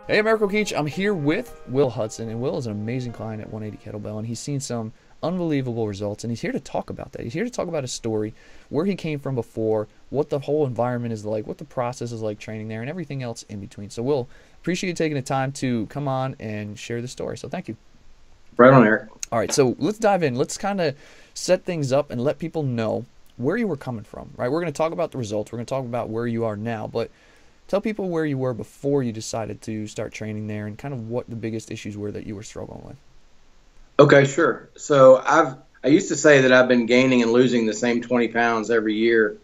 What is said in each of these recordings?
Hey, Americo Keach. I'm here with Will Hudson, and Will is an amazing client at 180 Kettlebell, and he's seen some unbelievable results, and he's here to talk about that. He's here to talk about his story, where he came from before, what the whole environment is like, what the process is like training there, and everything else in between. So, Will, appreciate you taking the time to come on and share the story. So, thank you. Right on, Eric. All right, so let's dive in. Let's kind of set things up and let people know where you were coming from, right? We're going to talk about the results. We're going to talk about where you are now, but tell people where you were before you decided to start training there and kind of what the biggest issues were that you were struggling with. Okay, sure. I used to say that I've been gaining and losing the same 20 pounds every year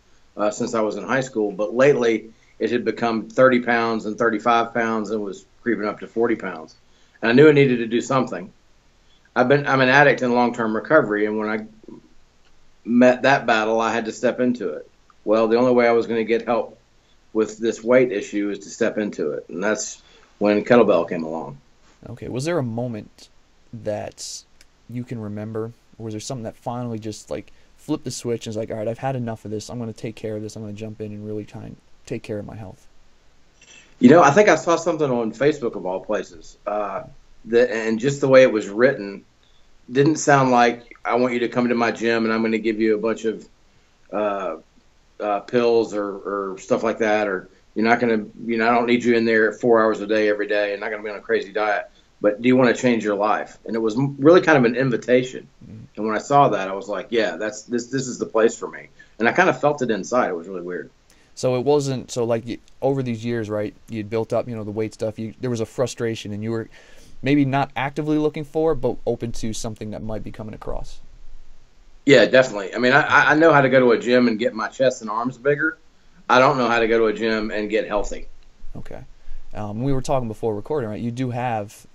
since I was in high school, but lately it had become 30 pounds and 35 pounds and was creeping up to 40 pounds. And I knew I needed to do something. I'm an addict in long-term recovery, and when I met that battle, I had to step into it. Well, the only way I was going to get help with this weight issue is to step into it, and that's when kettlebell came along. Okay, was there a moment that you can remember, or was there something that finally just like flipped the switch and was like, all right, I've had enough of this. I'm going to take care of this. I'm going to jump in and really try and take care of my health. I think I saw something on Facebook of all places, and just the way it was written didn't sound like I want you to come to my gym and I'm going to give you a bunch of uh, pills or stuff like that, or you're not going to, I don't need you in there 4 hours a day every day and not going to be on a crazy diet. But do you want to change your life? And it was really kind of an invitation. And when I saw that, I was like, yeah, this is the place for me. And I kind of felt it inside. It was really weird. So it wasn't so like over these years, right? You'd built up, the weight stuff. There was a frustration, and you were maybe not actively looking for it, but open to something that might be coming across. Yeah, definitely. I mean, I know how to go to a gym and get my chest and arms bigger. I don't know how to go to a gym and get healthy. Okay. We were talking before recording, right? You do have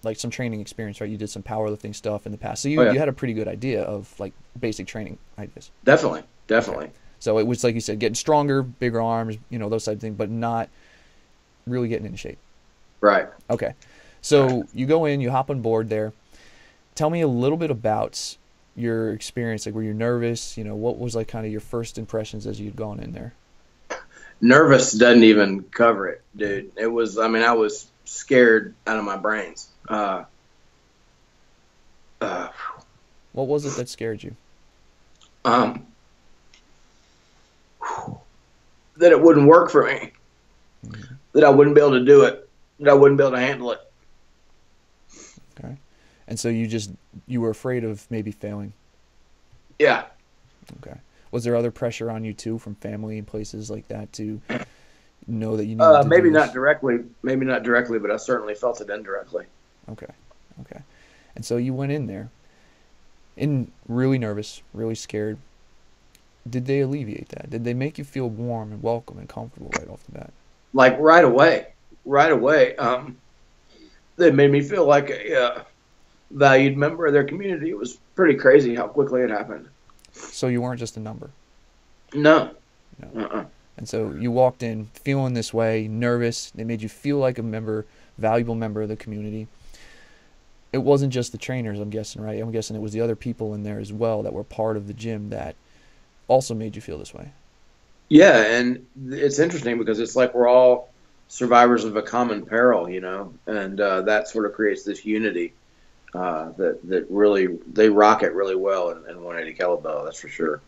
like some training experience, right? You did some powerlifting stuff in the past, so Oh you yeah, had a pretty good idea of like basic training ideas. definitely, Okay. definitely. So it was like you said, getting stronger, bigger arms, those type of things, but not really getting into shape. Right. Okay. So you go in, you hop on board there. Tell me a little bit about your experience. Like, were you nervous? What was like kind of your first impressions as you'd gone in there? Nervous doesn't even cover it, dude. It was, I mean, I was scared out of my brains. Uh, What was it that scared you? um, that it wouldn't work for me, Mhm. that I wouldn't be able to do it, that I wouldn't be able to handle it. Okay. And so you were afraid of maybe failing. Yeah. Okay. Was there other pressure on you too from family and places like that to know that you needed to do this? Maybe not directly, but I certainly felt it indirectly. Okay. Okay. And so you went in there and really nervous, really scared. Did they alleviate that? Did they make you feel warm and welcome and comfortable right off the bat? Like right away. They made me feel like a valued member of their community. It was pretty crazy how quickly it happened. So you weren't just a number. No. No. Uh-uh. And so you walked in feeling this way, nervous. They made you feel like a member, valuable member of the community. It wasn't just the trainers, I'm guessing, right? I'm guessing it was the other people in there as well that were part of the gym that also made you feel this way. Yeah, and it's interesting because it's like we're all survivors of a common peril, and that sort of creates this unity that really they rock it really well in 180 kettlebell. That's for sure.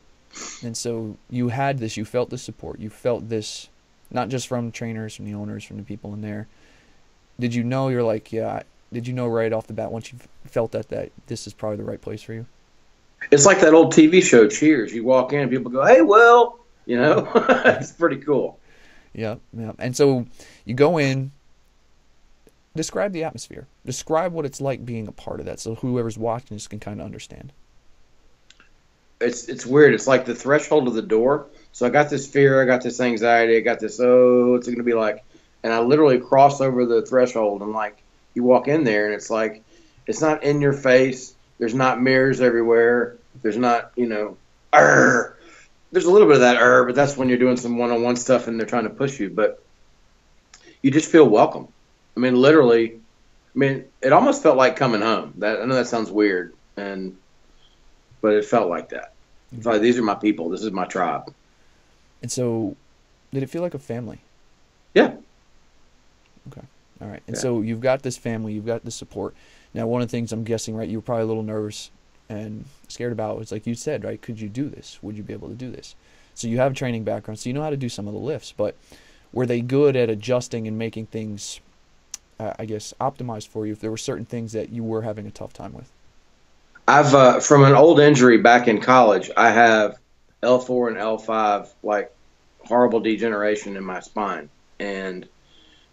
And so you had this, you felt this support, you felt this, not just from trainers, from the owners, from the people in there. Did you know you're like, yeah, did you know right off the bat once you felt that this is probably the right place for you? It's like that old TV show Cheers. You walk in and people go, "Hey, Will," it's pretty cool. Yeah, yeah. And so you go in, describe the atmosphere. Describe what it's like being a part of that so whoever's watching this can kind of understand. It's weird. It's like the threshold of the door. So I got this fear, I got this anxiety, I got this, oh, what's it gonna be like? And I literally crossed over the threshold and like you walk in there and it's like it's not in your face. There's not mirrors everywhere. There's not, Arr. There's a little bit of that but that's when you're doing some one-on-one stuff and they're trying to push you. But you just feel welcome. I mean, literally, it almost felt like coming home. That I know that sounds weird, but it felt like that. It's like these are my people. This is my tribe. And so, did it feel like a family? Yeah. Okay. All right. And Yeah. so you've got this family, you've got this support. Now, one of the things I'm guessing, right, you were probably a little nervous and scared about was like you said, right, could you do this? Would you be able to do this? So you have a training background, so you know how to do some of the lifts, but were they good at adjusting and making things, I guess, optimized for you if there were certain things that you were having a tough time with? I've from an old injury back in college, I have L4 and L5 like horrible degeneration in my spine, and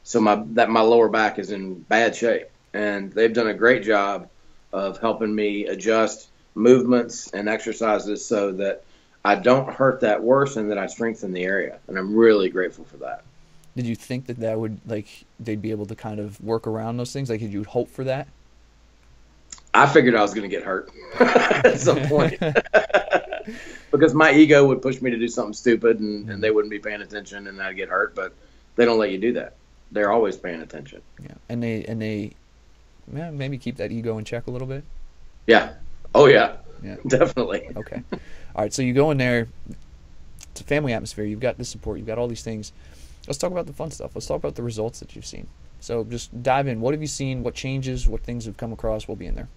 so my lower back is in bad shape, and they've done a great job of helping me adjust movements and exercises so that I don't hurt that worse and that I strengthen the area, and I'm really grateful for that. Did you think that that would, like, they'd be able to kind of work around those things? Like, did you hope for that? I figured I was going to get hurt at some point because my ego would push me to do something stupid, and they wouldn't be paying attention and I'd get hurt, but they don't let you do that. They're always paying attention. Yeah, and they yeah, maybe keep that ego in check a little bit. Yeah. Oh, yeah. Yeah. Definitely. Okay. All right. So you go in there. It's a family atmosphere. You've got the support. You've got all these things. Let's talk about the fun stuff. Let's talk about the results that you've seen. So just dive in. What have you seen? What changes? What things have come across? We'll be in there.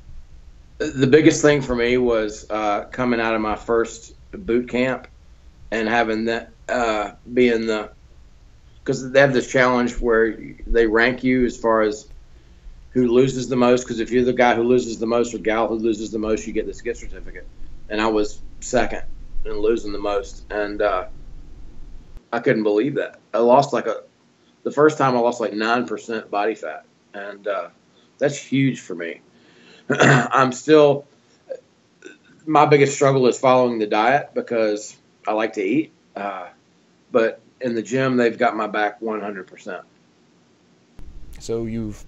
The biggest thing for me was coming out of my first boot camp and having that being the because they have this challenge where they rank you as far as who loses the most. Because if you're the guy who loses the most or gal who loses the most, you get this gift certificate. And I was second in losing the most, and I couldn't believe that. I lost the first time I lost like 9% body fat, and that's huge for me. I'm still my biggest struggle is following the diet because I like to eat, but in the gym they've got my back 100%. So you've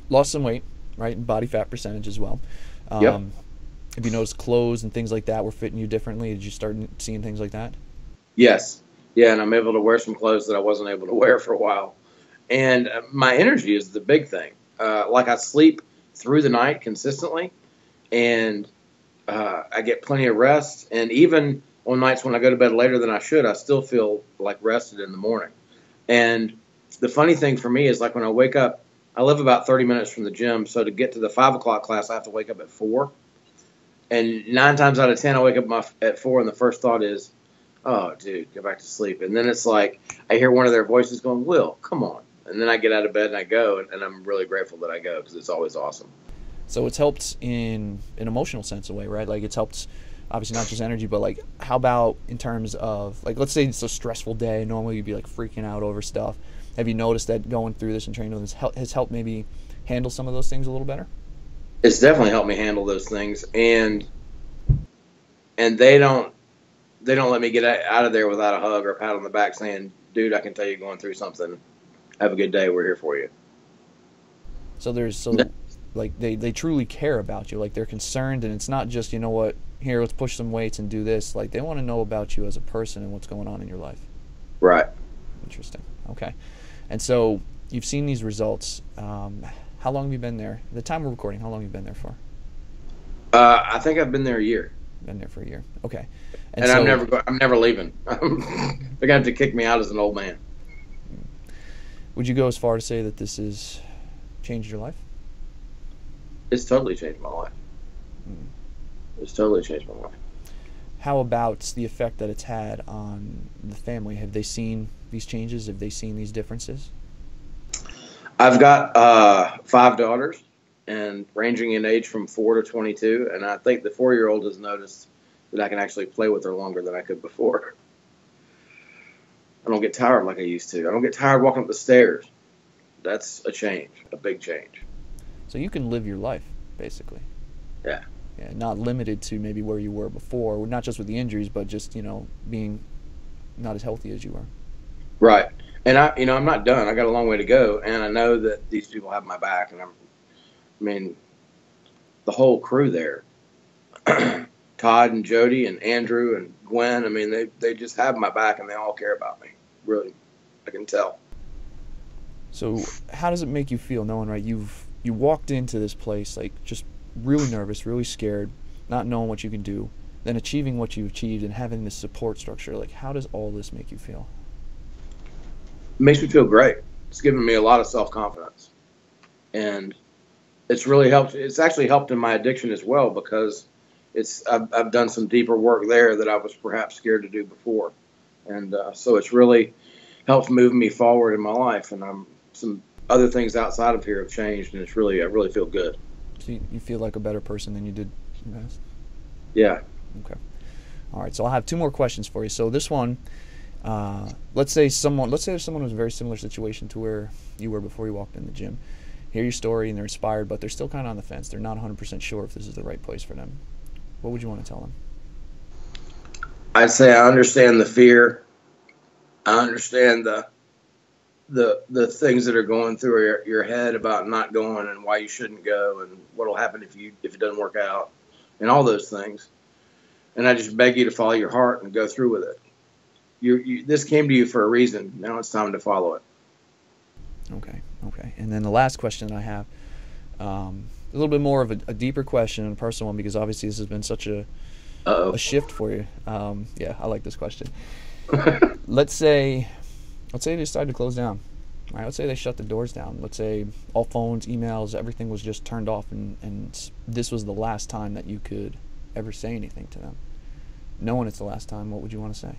lost some weight, right? And body fat percentage as well. Yep. Have you noticed clothes and things like that were fitting you differently? Did you start seeing things like that? Yes. Yeah, and I'm able to wear some clothes that I wasn't able to wear for a while. And my energy is the big thing. Like I sleep through the night consistently, and I get plenty of rest. And even on nights when I go to bed later than I should, I still feel like rested in the morning. And the funny thing for me is like when I wake up, I live about 30 minutes from the gym, so to get to the 5 o'clock class, I have to wake up at 4. And 9 times out of 10, I wake up at 4, and the first thought is, oh, dude, go back to sleep. And then it's like I hear one of their voices going, Will, come on. And then I get out of bed and I go, and I'm really grateful that I go because it's always awesome. So it's helped in an emotional sense away, right? Like it's helped, obviously not just energy, but like how about in terms of, like, let's say it's a stressful day. Normally you'd be like freaking out over stuff. Have you noticed that going through this and training with this has helped maybe handle some of those things a little better? It's definitely helped me handle those things, and they don't let me get out of there without a hug or a pat on the back saying, dude, I can tell you're going through something. Have a good day. We're here for you. So like they truly care about you. Like they're concerned, and it's not just, you know what, here, let's push some weights and do this. Like they want to know about you as a person and what's going on in your life. Right. Interesting. Okay. And so you've seen these results. How long have you been there? The time we're recording, how long have you been there for? I think I've been there a year. Been there for a year. Okay. And so, I'm never leaving. They're going to have to kick me out as an old man. would you go as far to say that this has changed your life? It's totally changed my life. It's totally changed my life. How about the effect that it's had on the family? Have they seen these changes? Have they seen these differences? I've got 5 daughters, and ranging in age from 4 to 22, and I think the 4-year-old has noticed that I can actually play with her longer than I could before. I don't get tired like I used to. I don't get tired walking up the stairs. That's a change, a big change. So you can live your life, basically. Yeah. Yeah, not limited to maybe where you were before, not just with the injuries, but just, being not as healthy as you were. Right. And I'm not done. I got a long way to go, and I know that these people have my back, and the whole crew there, Todd and Jody and Andrew and Gwen, they just have my back, and they all care about me. Really, I can tell. So how does it make you feel knowing, right, you walked into this place like just really nervous, really scared, not knowing what you can do, then achieving what you achieved and having this support structure? Like, how does all this make you feel? It makes me feel great. It's given me a lot of self-confidence. and it's really helped. It's actually helped in my addiction as well, because I've done some deeper work there that I was perhaps scared to do before, and so it's really helped move me forward in my life. And some other things outside of here have changed, and I really feel good. So you feel like a better person than you did in the past? Yeah. Okay. All right. So I'll have two more questions for you. So this one, let's say there's someone who's in a very similar situation to where you were before you walked in the gym. Hear your story and they're inspired, but they're still kind of on the fence. They're not 100% sure if this is the right place for them. What would you want to tell them? I'd say I understand the fear. I understand the things that are going through your head about not going and why you shouldn't go and what will happen if it doesn't work out and all those things. And I just beg you to follow your heart and go through with it. This came to you for a reason. Now it's time to follow it. Okay. And then the last question I have, a little bit more of a deeper question and a personal one, because obviously this has been such a shift for you. Yeah, I like this question. Let's say they decide to close down. All right, let's say they shut the doors down. Let's say all phones, emails, everything was just turned off, and this was the last time that you could ever say anything to them. Knowing it's the last time, what would you want to say?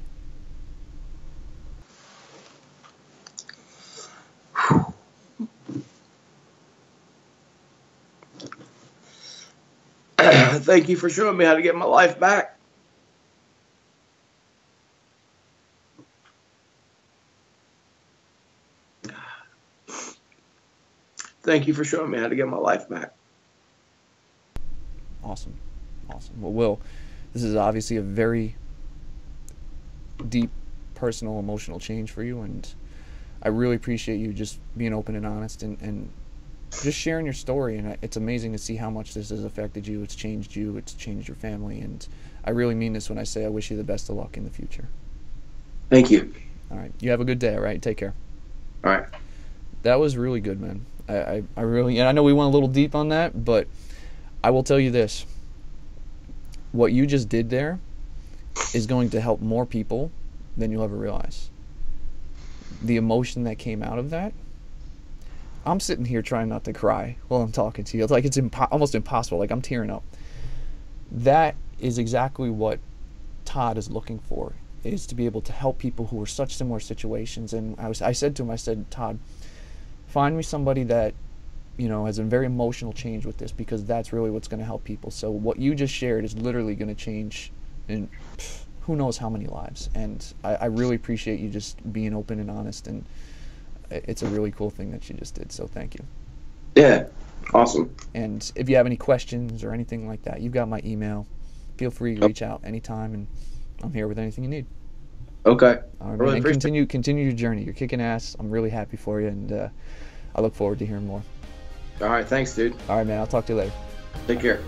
Thank you for showing me how to get my life back. Thank you for showing me how to get my life back. Awesome. Well, Will, this is obviously a very deep, personal, emotional change for you, and I really appreciate you just being open and honest and just sharing your story. And it's amazing to see how much this has affected you. It's changed you. It's changed your family. And I really mean this when I say I wish you the best of luck in the future. Thank you. All right. You have a good day, all right? Take care. All right. That was really good, man. I really, and I know we went a little deep on that, but I will tell you this. What you just did there is going to help more people than you'll ever realize. The emotion that came out of that, I'm sitting here trying not to cry while I'm talking to you. It's like it's almost impossible. Like I'm tearing up. That is exactly what Todd is looking for, is to be able to help people who are such similar situations. And I said to him, I said, Todd, find me somebody that, has a very emotional change with this, because that's really what's going to help people. So what you just shared is literally going to change in who knows how many lives. And I really appreciate you just being open and honest, and it's a really cool thing that you just did. So thank you. Yeah. Awesome. And if you have any questions or anything like that, you've got my email. Feel free to reach out anytime, and I'm here with anything you need. Okay. All right, really, and continue your journey. You're kicking ass. I'm really happy for you, and I look forward to hearing more. All right. Thanks, dude. All right, man. I'll talk to you later. Take care.